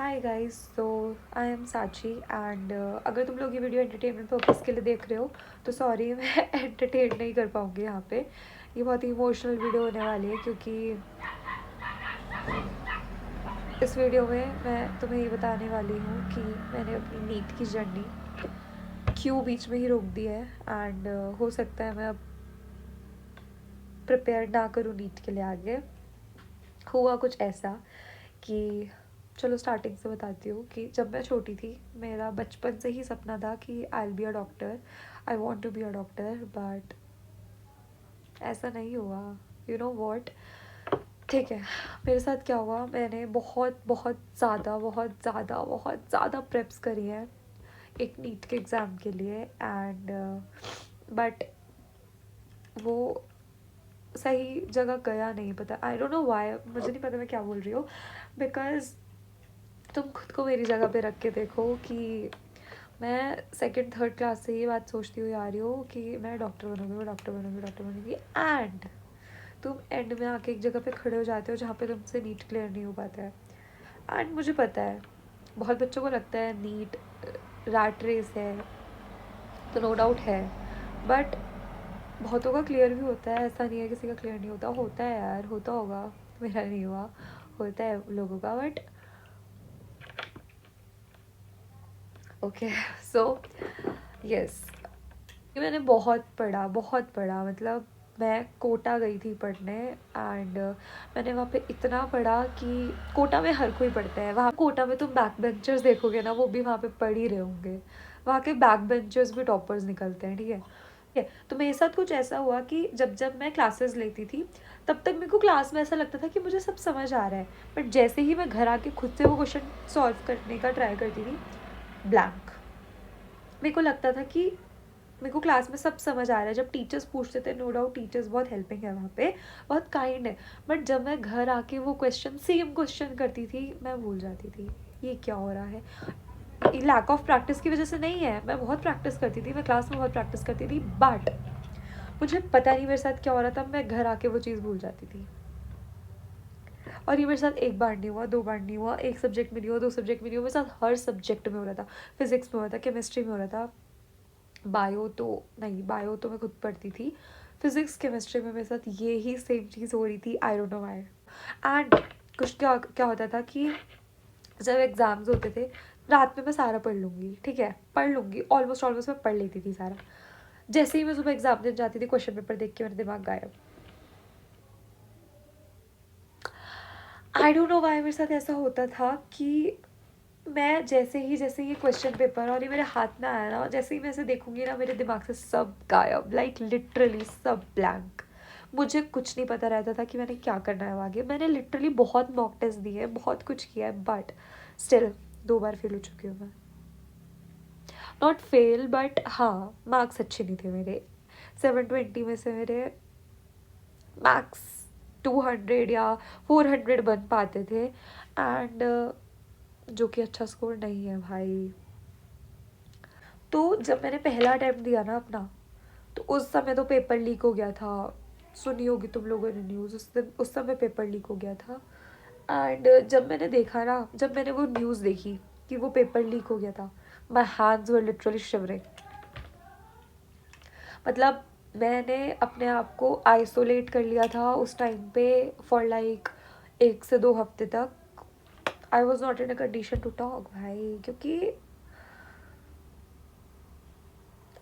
Hi guys, तो I am साची and अगर तुम लोग ये वीडियो एंटरटेनमेंट पर्पज़ के लिए देख रहे हो तो सॉरी मैं एंटरटेन नहीं कर पाऊँगी यहाँ पे। ये बहुत ही इमोशनल वीडियो होने वाली है क्योंकि इस वीडियो में मैं तुम्हें ये बताने वाली हूँ कि मैंने अपनी नीट की जर्नी क्यों बीच में ही रोक दी है एंड हो सकता है मैं अब प्रिपेयर ना करूँ नीट के लिए आगे। हुआ कुछ ऐसा कि चलो स्टार्टिंग से बताती हूँ कि जब मैं छोटी थी मेरा बचपन से ही सपना था कि I will be a doctor, I want to be a doctor, but ऐसा नहीं हुआ। यू नो वॉट, ठीक है। मेरे साथ क्या हुआ, मैंने बहुत बहुत ज़्यादा बहुत ज़्यादा बहुत ज़्यादा प्रेप्स करी है एक नीट के एग्ज़ाम के लिए एंड बट वो सही जगह गया नहीं। पता, आई डोंट नो वाई, मुझे नहीं पता मैं क्या बोल रही हूँ। बिकॉज तुम खुद को मेरी जगह पे रख के देखो कि मैं सेकंड थर्ड क्लास से ये बात सोचती हुई आ रही हूँ कि मैं डॉक्टर बनूँगी, मैं डॉक्टर बनूँगी, डॉक्टर बनूँगी, एंड तुम एंड में आके एक जगह पे खड़े हो जाते हो जहाँ पे तुमसे नीट क्लियर नहीं हो पाता है। एंड मुझे पता है बहुत बच्चों को लगता है नीट रैट रेस है, तो नो डाउट है, बट बहुतों का क्लियर भी होता है। ऐसा नहीं है किसी का क्लियर नहीं होता, होता है यार, होता होगा, मेरा नहीं हुआ, होता है लोगों का। बट ओके, सो यस, मैंने बहुत पढ़ा, मतलब मैं कोटा गई थी पढ़ने एंड मैंने वहाँ पे इतना पढ़ा कि कोटा में हर कोई पढ़ता है। वहाँ कोटा में तुम बैक बेंचर्स देखोगे ना, वो भी वहाँ पे पढ़ ही रहे होंगे। वहाँ के बैक बेंचर्स भी टॉपर्स निकलते हैं, ठीक है। तो मेरे साथ कुछ ऐसा हुआ कि जब जब मैं क्लासेस लेती थी तब तक मेरे को क्लास में ऐसा लगता था कि मुझे सब समझ आ रहा है, बट जैसे ही मैं घर आके खुद से वो क्वेश्चन सॉल्व करने का ट्राई करती थी, ब्लैंक। मेरे को लगता था कि मेरे को क्लास में सब समझ आ रहा है। जब टीचर्स पूछते थे, नो डाउट टीचर्स बहुत हेल्पिंग है वहाँ पे, बहुत काइंड है, बट जब मैं घर आके वो क्वेश्चन सेम क्वेश्चन करती थी मैं भूल जाती थी। ये क्या हो रहा है? लैक ऑफ प्रैक्टिस की वजह से नहीं है, मैं बहुत प्रैक्टिस करती थी, मैं क्लास में बहुत प्रैक्टिस करती थी, बट मुझे पता नहीं मेरे साथ क्या हो रहा था, मैं घर आके वो चीज़ भूल जाती थी। और ये मेरे साथ एक बार नहीं हुआ, दो बार नहीं हुआ, एक सब्जेक्ट में नहीं हुआ, दो सब्जेक्ट में नहीं हुआ, मेरे साथ हर सब्जेक्ट में हो रहा था। फिजिक्स में हो रहा था, केमिस्ट्री में हो रहा था, बायो तो नहीं, बायो तो मैं खुद पढ़ती थी, फिजिक्स केमिस्ट्री में मेरे साथ ये ही सेम चीज़ हो रही थी। I don't know why. And कुछ क्या क्या होता था कि जब एग्ज़ाम्स होते थे रात में मैं सारा पढ़ लूँगी, ठीक है, पढ़ लूँगी, ऑलमोस्ट ऑलमोस्ट मैं पढ़ लेती थी सारा। जैसे ही मैं सुबह एग्ज़ाम देने जाती थी, क्वेश्चन पेपर देख के मेरा दिमाग गायब। आई डोंट नो व्हाई मेरे साथ ऐसा होता था कि मैं जैसे ये क्वेश्चन पेपर और ये मेरे हाथ में आया ना, जैसे ही मैं इसे देखूंगी ना, मेरे दिमाग से सब गायब, लाइक लिटरली सब ब्लैंक। मुझे कुछ नहीं पता रहता था कि मैंने क्या करना है आगे। मैंने लिटरली बहुत मॉक टेस्ट दिए हैं, बहुत कुछ किया है, बट स्टिल 2 बार फेल हो चुकी हूँ मैं। नॉट फेल, बट हाँ, मार्क्स अच्छे नहीं थे मेरे। 720 में से मेरे मैक्स 200 या 400 बन पाते थे, एंड जो कि अच्छा स्कोर नहीं है भाई। तो जब मैंने पहला अटैम्प्ट दिया ना अपना, तो उस समय तो पेपर लीक हो गया था। सुनी होगी तुम लोगों ने न्यूज़, उस समय पेपर लीक हो गया था। एंड जब मैंने देखा ना, जब मैंने वो न्यूज़ देखी कि वो पेपर लीक हो गया था, my hands were literally shivering. मतलब मैंने अपने आप को आइसोलेट कर लिया था उस टाइम पे फॉर लाइक 1 से 2 हफ्ते तक। I was not in a condition to talk भाई, क्योंकि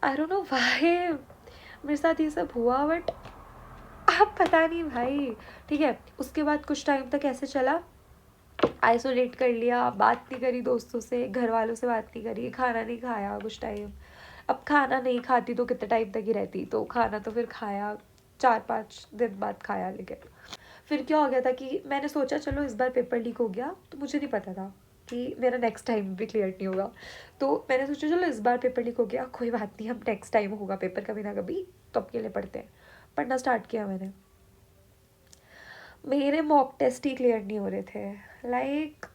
आई डोंट नो वाई मेरे साथ ये सब हुआ, बट अब पता नहीं भाई। ठीक है, उसके बाद कुछ टाइम तक ऐसे चला, आइसोलेट कर लिया, बात नहीं करी दोस्तों से, घर वालों से बात नहीं करी, खाना नहीं खाया कुछ टाइम। अब खाना नहीं खाती तो कितने टाइम तक ही रहती, तो खाना तो फिर खाया, 4-5 दिन बाद खाया। लेकिन फिर क्या हो गया था कि मैंने सोचा चलो इस बार पेपर लीक हो गया, तो मुझे नहीं पता था कि मेरा नेक्स्ट टाइम भी क्लियर नहीं होगा। तो मैंने सोचा चलो इस बार पेपर लीक हो गया, कोई बात नहीं, हम नेक्स्ट टाइम होगा पेपर कभी ना कभी, तो अब के लिए पढ़ते हैं। पढ़ना स्टार्ट किया मैंने, मेरे मॉक टेस्ट ही क्लियर नहीं हो रहे थे। लाइक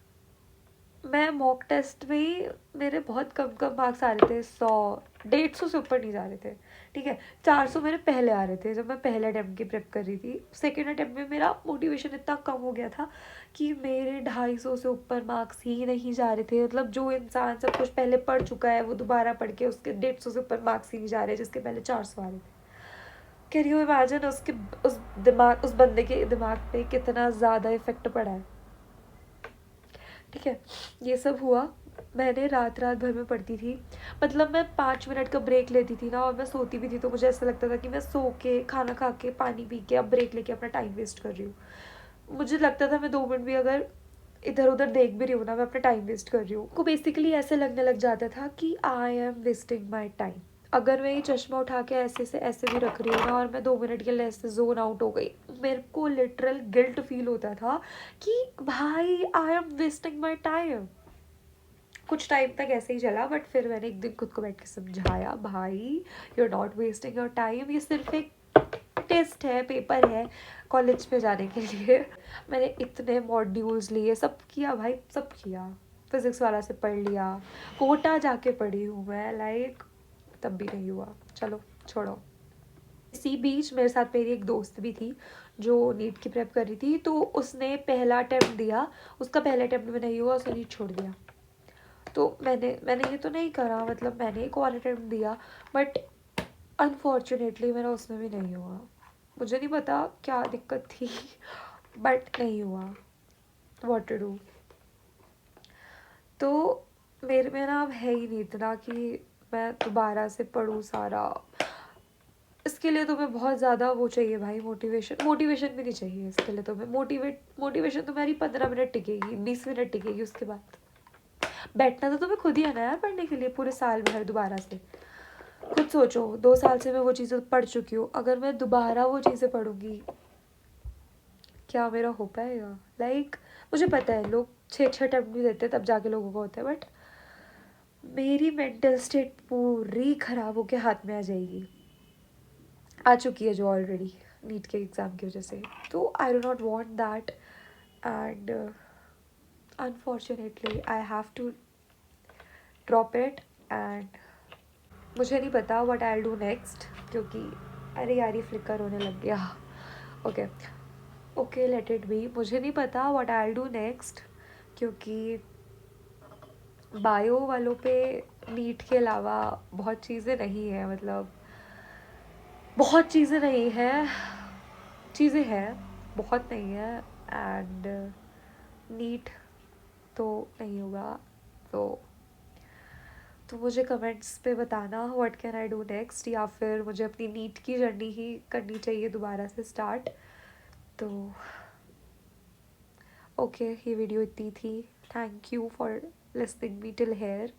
मैं मॉक टेस्ट में ही मेरे बहुत कम कम मार्क्स आ रहे थे, 100 150 से ऊपर नहीं जा रहे थे। ठीक है, 400 मेरे पहले आ रहे थे जब मैं पहले अटेम्प्ट की प्रेप कर रही थी। सेकेंड अटेम्प्ट में मेरा मोटिवेशन इतना कम हो गया था कि मेरे 250 से ऊपर मार्क्स ही नहीं जा रहे थे। मतलब जो इंसान सब कुछ पहले पढ़ चुका है वो दोबारा पढ़ के उसके 150 से ऊपर मार्क्स ही नहीं जा रहे जिसके पहले 400 आ रहे थे। कैन यू इमेजिन उसके उस बंदे के दिमाग पे कितना ज़्यादा इफेक्ट पड़ा है। ठीक है, ये सब हुआ। मैंने रात रात भर में पढ़ती थी। मतलब मैं 5 मिनट का ब्रेक लेती थी ना, और मैं सोती भी थी तो मुझे ऐसा लगता था कि मैं सो के, खाना खा के, पानी पी के, अब ब्रेक लेके अपना टाइम वेस्ट कर रही हूँ। मुझे लगता था मैं 2 मिनट भी अगर इधर उधर देख भी रही हूँ ना, मैं अपना टाइम वेस्ट कर रही हूँ। को बेसिकली ऐसे लगने लग जाता था कि I am wasting my time. अगर मैं ये चश्मा उठा के ऐसे से ऐसे भी रख रही हूँ ना, और मैं 2 मिनट के लिए ऐसे जोन आउट हो गई, मेरे को लिटरल गिल्ट फील होता था कि भाई I am wasting my time. कुछ टाइम तक ऐसे ही चला, बट फिर मैंने एक दिन खुद को बैठ के समझाया, भाई you are not wasting your time, ये सिर्फ एक टेस्ट है, पेपर है कॉलेज में जाने के लिए। मैंने इतने मॉड्यूल्स लिए, सब किया भाई, सब किया। फिजिक्स वाला से पढ़ लिया, कोटा जाके पढ़ी हूँ मैं, लाइक तब भी नहीं हुआ। चलो छोड़ो। इसी बीच मेरे साथ मेरी एक दोस्त भी थी जो नीट की प्रेप कर रही थी, तो उसने पहला अटेम्प्ट दिया, उसका पहले अटेम्प्ट में नहीं हुआ, उसने नीट छोड़ दिया। तो मैंने ये तो नहीं करा, मतलब मैंने एक और अटेम्प्ट दिया, बट अनफॉर्चुनेटली मेरा उसमें भी नहीं हुआ। मुझे नहीं पता क्या दिक्कत थी, बट नहीं हुआ। What to do. तो मेरे में ना अब है ही नहीं इतना कि मैं दोबारा से पढूँ सारा। इसके लिए तो मैं बहुत ज़्यादा वो चाहिए भाई, मोटिवेशन भी नहीं चाहिए इसके लिए। तो मैं मोटिवेशन तो मेरी 15 मिनट टिकेगी, 20 मिनट टिकेगी, उसके बाद बैठना तो तुम्हें खुद ही है ना यार पढ़ने के लिए पूरे साल भर दोबारा से। खुद सोचो, 2 साल से मैं वो चीज़ें पढ़ चुकी हूँ, अगर मैं दोबारा वो चीज़ें पढ़ूंगी क्या मेरा हो पाएगा। लाइक मुझे पता है लोग 6 6 अटेम्प्ट भी देते हैं तब जाके लोगों को होता है, बट मेरी मेंटल स्टेट पूरी ख़राब होके हाथ में आ जाएगी, आ चुकी है जो ऑलरेडी नीट के एग्ज़ाम की वजह से। तो I do not want that, and unfortunately I have to drop it. And मुझे नहीं पता व्हाट आई डू नेक्स्ट, क्योंकि अरे यार ये फ्लिकर होने लग गया। Okay okay, let it be. मुझे नहीं पता व्हाट आई डू नेक्स्ट, क्योंकि बायो वालों पे नीट के अलावा बहुत चीज़ें नहीं है। मतलब बहुत चीज़ें नहीं है, चीज़ें हैं बहुत नहीं है, एंड नीट तो नहीं होगा। तो मुझे कमेंट्स पे बताना what can I do next, या फिर मुझे अपनी नीट की जर्नी ही करनी चाहिए दोबारा से स्टार्ट। तो ओके, ये वीडियो इतनी थी। Thank you for listening me till here.